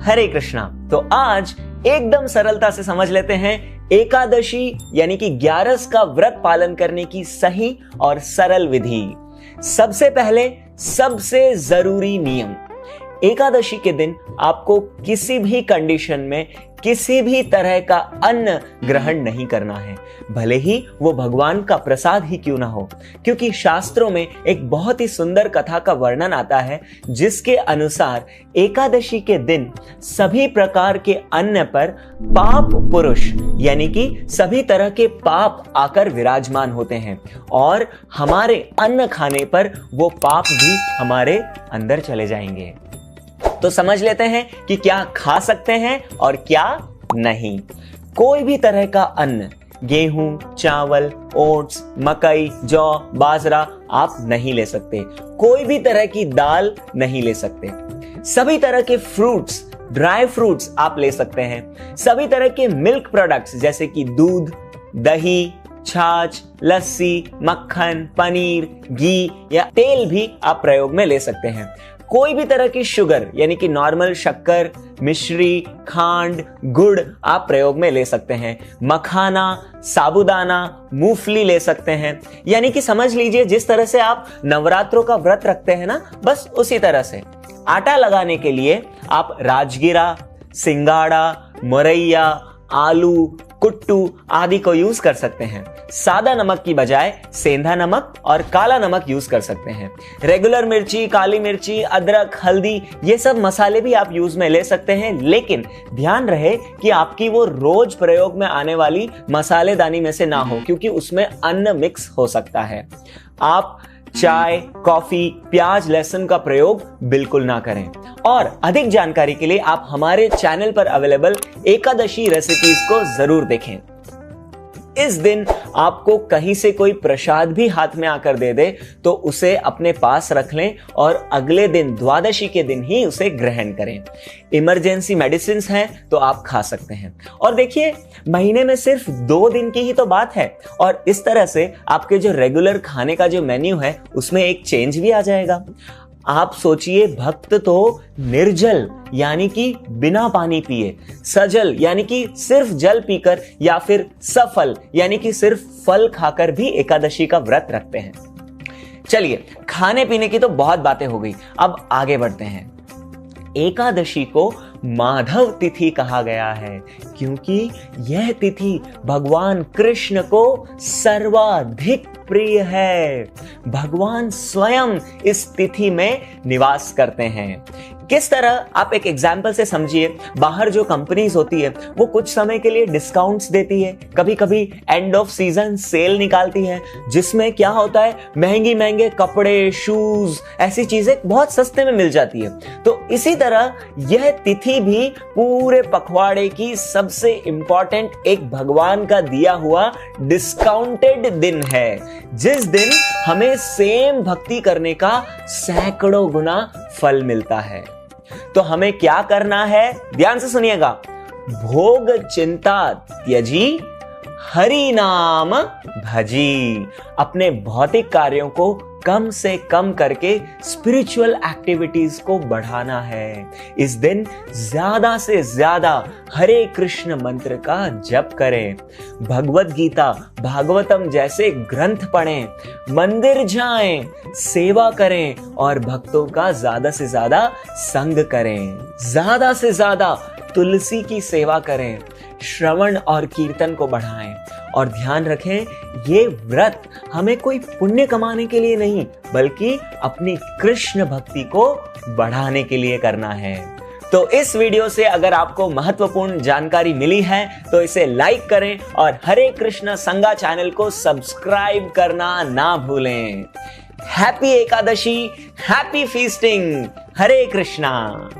हरे कृष्णा। तो आज एकदम सरलता से समझ लेते हैं एकादशी यानी कि 11 का व्रत पालन करने की सही और सरल विधि। सबसे पहले सबसे जरूरी नियम, एकादशी के दिन आपको किसी भी कंडीशन में किसी भी तरह का अन्न ग्रहण नहीं करना है, भले ही वो भगवान का प्रसाद ही क्यों ना हो। क्योंकि शास्त्रों में एक बहुत ही सुंदर कथा का वर्णन आता है जिसके अनुसार एकादशी के दिन सभी प्रकार के अन्न पर पाप पुरुष यानी कि सभी तरह के पाप आकर विराजमान होते हैं और हमारे अन्न खाने पर वो पाप भी हमारे अंदर चले जाएंगे। तो समझ लेते हैं कि क्या खा सकते हैं और क्या नहीं। कोई भी तरह का अन्न, गेहूं, चावल, ओट्स, मकई, जौ, बाजरा आप नहीं ले सकते। कोई भी तरह की दाल नहीं ले सकते। सभी तरह के फ्रूट्स, ड्राई फ्रूट्स आप ले सकते हैं। सभी तरह के मिल्क प्रोडक्ट्स जैसे कि दूध, दही, छाछ, लस्सी, मक्खन, पनीर, घी या तेल भी आप प्रयोग में ले सकते हैं। कोई भी तरह की शुगर यानी कि नॉर्मल शक्कर, मिश्री, खांड, गुड़ आप प्रयोग में ले सकते हैं। मखाना, साबूदाना, मूंगफली ले सकते हैं। यानी कि समझ लीजिए जिस तरह से आप नवरात्रों का व्रत रखते हैं ना, बस उसी तरह से। आटा लगाने के लिए आप राजगिरा, सिंगाड़ा, मुरैया, आलू, कुट्टू आदि को यूज कर सकते हैं। सादा नमक की बजाय सेंधा नमक और काला नमक यूज कर सकते हैं। रेगुलर मिर्ची, काली मिर्ची, अदरक, हल्दी ये सब मसाले भी आप यूज में ले सकते हैं, लेकिन ध्यान रहे कि आपकी वो रोज प्रयोग में आने वाली मसालेदानी में से ना हो, क्योंकि उसमें अन्न मिक्स हो सकता है। आप चाय, कॉफी, प्याज, लहसुन का प्रयोग बिल्कुल ना करें। और अधिक जानकारी के लिए आप हमारे चैनल पर अवेलेबल एकादशी रेसिपीज को जरूर देखें। इस दिन आपको कहीं से कोई प्रसाद भी हाथ में आकर दे दे तो उसे अपने पास रख लें और अगले दिन द्वादशी के दिन ही उसे ग्रहण करें। इमरजेंसी मेडिसिन हैं तो आप खा सकते हैं। और देखिए, महीने में सिर्फ 2 दिन की ही तो बात है और इस तरह से आपके जो रेगुलर खाने का जो मेन्यू है उसमें एक चेंज भी आ जाएगा। आप सोचिए, भक्त तो निर्जल यानी कि बिना पानी पिए, सजल यानी कि सिर्फ जल पीकर या फिर सफल यानी कि सिर्फ फल खाकर भी एकादशी का व्रत रखते हैं। चलिए, खाने पीने की तो बहुत बातें हो गई, अब आगे बढ़ते हैं। एकादशी को माधव तिथि कहा गया है क्योंकि यह तिथि भगवान कृष्ण को सर्वाधिक प्रिय है। भगवान स्वयं इस तिथि में निवास करते हैं। किस तरह, आप एक एग्जाम्पल से समझिए। बाहर जो कंपनीज होती है वो कुछ समय के लिए डिस्काउंट्स देती है, कभी कभी एंड ऑफ सीजन सेल निकालती है जिसमें क्या होता है, महंगे महंगे कपड़े, शूज, ऐसी चीजें बहुत सस्ते में मिल जाती है। तो इसी तरह यह तिथि भी पूरे पखवाड़े की सबसे इंपॉर्टेंट एक भगवान का दिया हुआ डिस्काउंटेड दिन है, जिस दिन हमें सेम भक्ति करने का सैकड़ों गुना फल मिलता है। तो हमें क्या करना है, ध्यान से सुनिएगा। भोग चिंता त्यजी, हरि नाम भजी। अपने भौतिक कार्यों को कम से कम करके स्पिरिचुअल एक्टिविटीज को बढ़ाना है। इस दिन ज्यादा से ज्यादा हरे कृष्ण मंत्र का जप करें, भगवत गीता, भागवतम जैसे ग्रंथ पढ़ें, मंदिर जाएं, सेवा करें और भक्तों का ज्यादा से ज्यादा संग करें। ज्यादा से ज्यादा तुलसी की सेवा करें, श्रवण और कीर्तन को बढ़ाएं। और ध्यान रखें, ये व्रत हमें कोई पुण्य कमाने के लिए नहीं, बल्कि अपनी कृष्ण भक्ति को बढ़ाने के लिए करना है। तो इस वीडियो से अगर आपको महत्वपूर्ण जानकारी मिली है तो इसे लाइक करें और हरे कृष्ण संगा चैनल को सब्सक्राइब करना ना भूलें। हैप्पी एकादशी, हैप्पी फीस्टिंग, हरे कृष्णा।